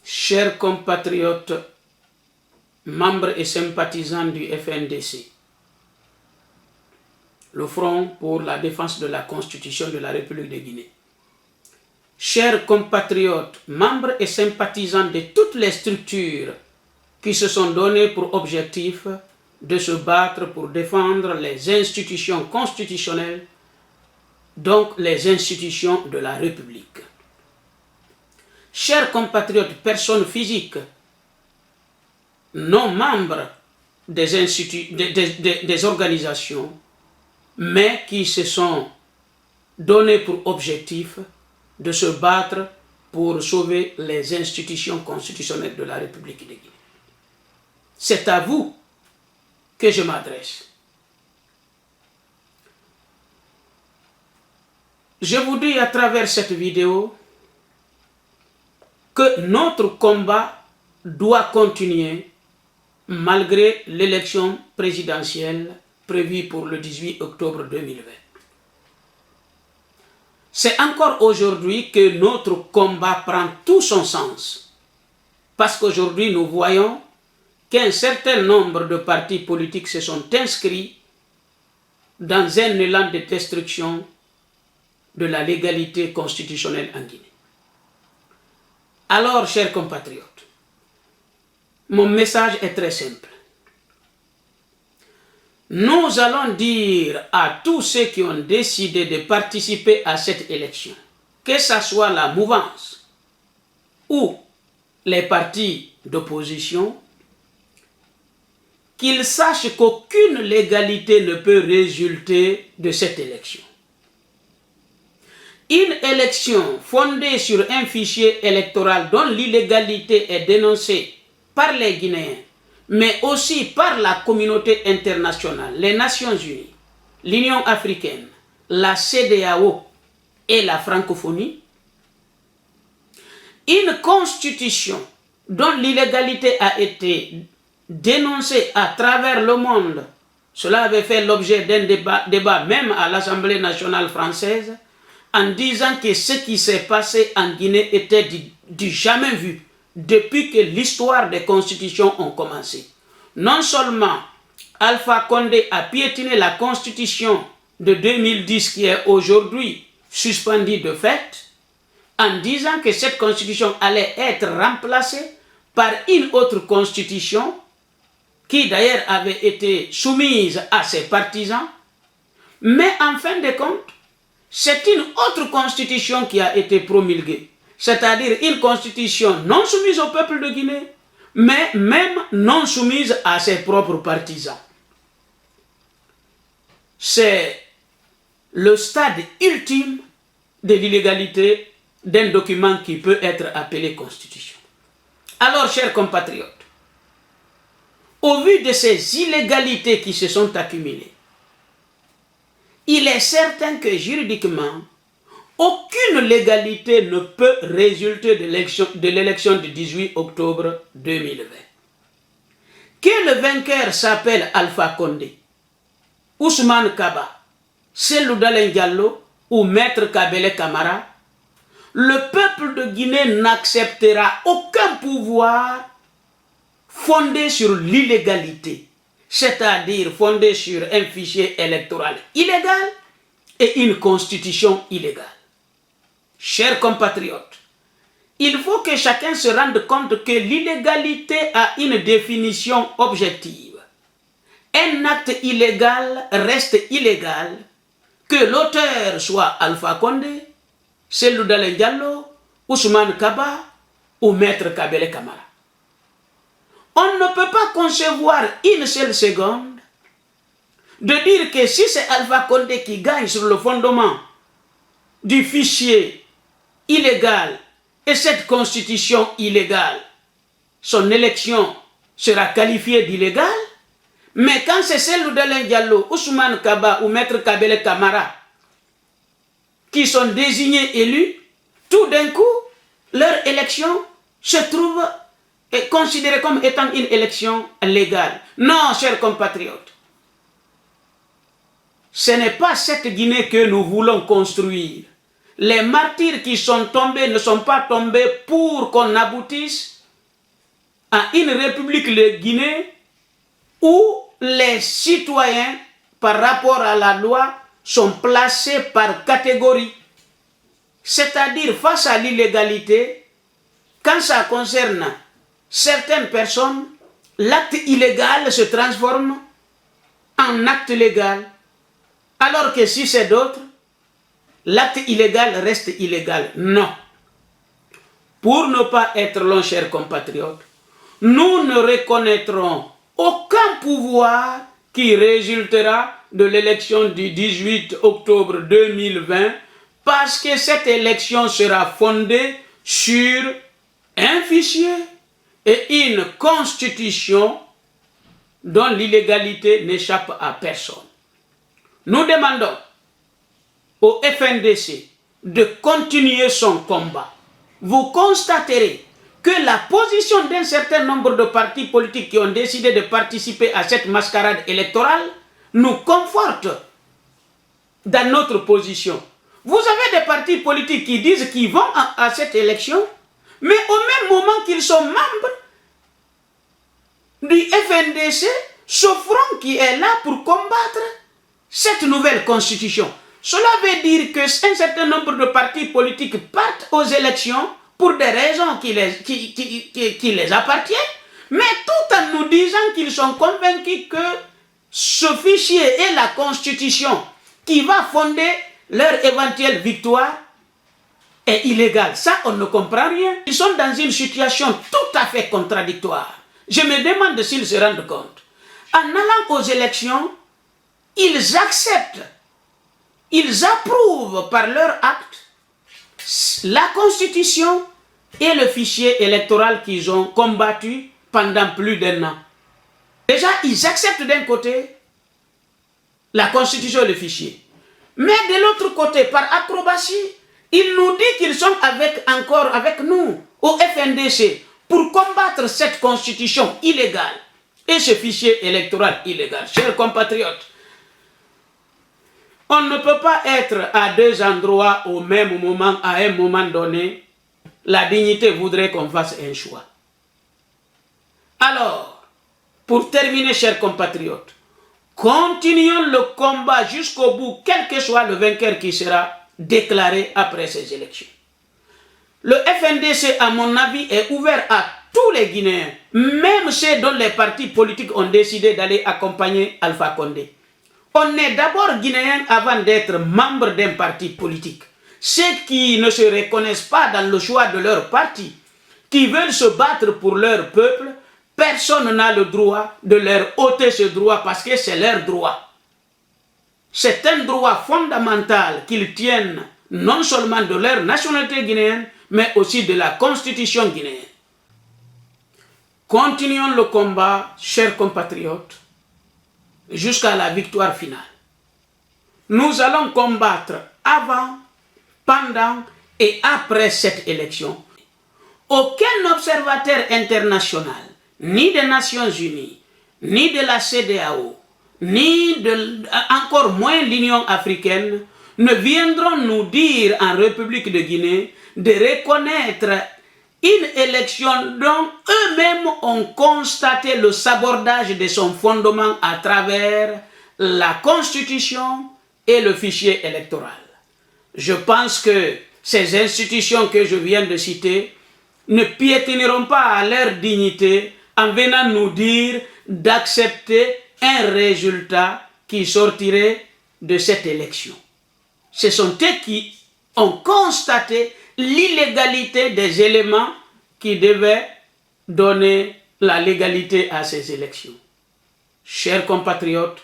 Chers compatriotes, membres et sympathisants du FNDC, le Front pour la défense de la Constitution de la République de Guinée. Chers compatriotes, membres et sympathisants de toutes les structures qui se sont données pour objectif de se battre pour défendre les institutions constitutionnelles, donc les institutions de la République. Chers compatriotes, personnes physiques, non membres des organisations, mais qui se sont donnés pour objectif de se battre pour sauver les institutions constitutionnelles de la République de Guinée. C'est à vous que je m'adresse. Je vous dis à travers cette vidéo que notre combat doit continuer malgré l'élection présidentielle prévue pour le 18 octobre 2020. C'est encore aujourd'hui que notre combat prend tout son sens, parce qu'aujourd'hui nous voyons qu'un certain nombre de partis politiques se sont inscrits dans un élan de destruction de la légalité constitutionnelle en Guinée. Alors, chers compatriotes, mon message est très simple. Nous allons dire à tous ceux qui ont décidé de participer à cette élection, que ce soit la mouvance ou les partis d'opposition, qu'ils sachent qu'aucune légalité ne peut résulter de cette élection. Une élection fondée sur un fichier électoral dont l'illégalité est dénoncée par les Guinéens, mais aussi par la communauté internationale, les Nations Unies, l'Union africaine, la CEDEAO et la francophonie, une constitution dont l'illégalité a été dénoncée à travers le monde, cela avait fait l'objet d'un débat même à l'Assemblée nationale française, en disant que ce qui s'est passé en Guinée était du jamais vu depuis que l'histoire des constitutions ont commencé. Non seulement Alpha Condé a piétiné la constitution de 2010 qui est aujourd'hui suspendue de fait, en disant que cette constitution allait être remplacée par une autre constitution qui d'ailleurs avait été soumise à ses partisans, mais en fin de compte, c'est une autre constitution qui a été promulguée, c'est-à-dire une constitution non soumise au peuple de Guinée, mais même non soumise à ses propres partisans. C'est le stade ultime de l'illégalité d'un document qui peut être appelé constitution. Alors, chers compatriotes, au vu de ces illégalités qui se sont accumulées, il est certain que juridiquement, aucune légalité ne peut résulter de l'élection du 18 octobre 2020. Que le vainqueur s'appelle Alpha Condé, Ousmane Kaba, Cellou Dalein Diallo ou Maître Kabele Camara, le peuple de Guinée n'acceptera aucun pouvoir fondé sur l'illégalité, c'est-à-dire fondé sur un fichier électoral illégal et une constitution illégale. Chers compatriotes, il faut que chacun se rende compte que l'illégalité a une définition objective. Un acte illégal reste illégal, que l'auteur soit Alpha Condé, Cellou Dalein Diallo, Ousmane Kaba ou Maître Kabele Camara. On ne peut pas concevoir une seule seconde de dire que si c'est Alpha Condé qui gagne sur le fondement du fichier illégal et cette constitution illégale, son élection sera qualifiée d'illégale, mais quand c'est Cellou Dalein Diallo, Ousmane Kaba ou Maître Kabele Camara qui sont désignés élus, tout d'un coup, leur élection se trouve est considérée comme étant une élection légale. Non, chers compatriotes, ce n'est pas cette Guinée que nous voulons construire. Les martyrs qui sont tombés ne sont pas tombés pour qu'on aboutisse à une république de Guinée où les citoyens, par rapport à la loi, sont placés par catégorie. C'est-à-dire, face à l'illégalité, quand ça concerne certaines personnes, l'acte illégal se transforme en acte légal. Alors que si c'est d'autres, l'acte illégal reste illégal. Non. Pour ne pas être long, chers compatriotes, nous ne reconnaîtrons aucun pouvoir qui résultera de l'élection du 18 octobre 2020 parce que cette élection sera fondée sur un fichier et une constitution dont l'illégalité n'échappe à personne. Nous demandons au FNDC de continuer son combat. Vous constaterez que la position d'un certain nombre de partis politiques qui ont décidé de participer à cette mascarade électorale nous conforte dans notre position. Vous avez des partis politiques qui disent qu'ils vont à cette élection, mais au même moment qu'ils sont membres du FNDC, ce front qui est là pour combattre cette nouvelle constitution. Cela veut dire qu'un certain nombre de partis politiques partent aux élections pour des raisons qui les appartiennent, mais tout en nous disant qu'ils sont convaincus que ce fichier est la constitution qui va fonder leur éventuelle victoire est illégal. Ça, on ne comprend rien. Ils sont dans une situation tout à fait contradictoire. Je me demande s'ils se rendent compte. En allant aux élections, ils acceptent, ils approuvent par leur acte la Constitution et le fichier électoral qu'ils ont combattu pendant plus d'1 an. Déjà, ils acceptent d'un côté la Constitution et le fichier. Mais de l'autre côté, par acrobatie, ils nous disent qu'ils sont encore avec nous, au FNDC, pour combattre cette Constitution illégale et ce fichier électoral illégal. Chers compatriotes, on ne peut pas être à deux endroits au même moment, à un moment donné. La dignité voudrait qu'on fasse un choix. Alors, pour terminer, chers compatriotes, continuons le combat jusqu'au bout, quel que soit le vainqueur qui sera déclaré après ces élections. Le FNDC, à mon avis, est ouvert à tous les Guinéens, même ceux dont les partis politiques ont décidé d'aller accompagner Alpha Condé. On est d'abord Guinéens avant d'être membre d'un parti politique. Ceux qui ne se reconnaissent pas dans le choix de leur parti, qui veulent se battre pour leur peuple, personne n'a le droit de leur ôter ce droit parce que c'est leur droit. C'est un droit fondamental qu'ils tiennent non seulement de leur nationalité guinéenne, mais aussi de la constitution guinéenne. Continuons le combat, chers compatriotes, jusqu'à la victoire finale. Nous allons combattre avant, pendant et après cette élection. Aucun observateur international, ni des Nations Unies, ni de la CEDEAO, encore moins l'Union africaine, ne viendront nous dire en République de Guinée de reconnaître une élection dont eux-mêmes ont constaté le sabordage de son fondement à travers la Constitution et le fichier électoral. Je pense que ces institutions que je viens de citer ne piétineront pas à leur dignité en venant nous dire d'accepter un résultat qui sortirait de cette élection. Ce sont eux qui ont constaté l'illégalité des éléments qui devaient donner la légalité à ces élections. Chers compatriotes,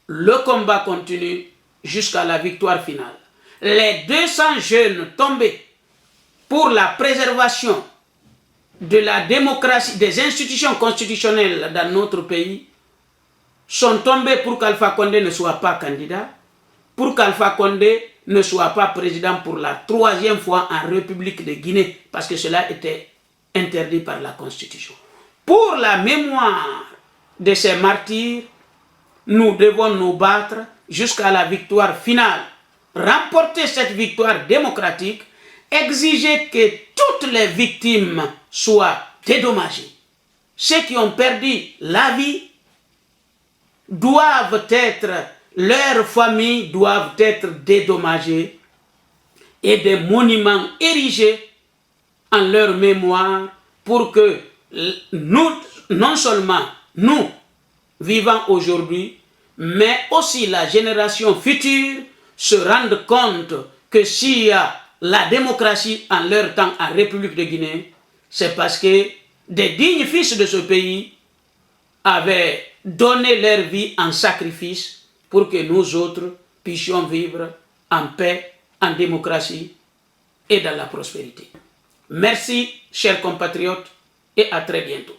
le combat continue jusqu'à la victoire finale. Les 200 jeunes tombés pour la préservation de la démocratie, des institutions constitutionnelles dans notre pays, sont tombés pour qu'Alpha Condé ne soit pas candidat, pour qu'Alpha Condé ne soit pas président pour la 3e fois en République de Guinée, parce que cela était interdit par la Constitution. Pour la mémoire de ces martyrs, nous devons nous battre jusqu'à la victoire finale, remporter cette victoire démocratique, exiger que toutes les victimes soient dédommagées. ceux qui ont perdu la vie doivent être, leurs familles doivent être dédommagées et des monuments érigés en leur mémoire pour que nous, non seulement nous vivant aujourd'hui, mais aussi la génération future se rendent compte que s'il y a la démocratie en leur temps en République de Guinée, c'est parce que des dignes fils de ce pays avaient donné leur vie en sacrifice pour que nous autres puissions vivre en paix, en démocratie et dans la prospérité. Merci, chers compatriotes, et à très bientôt.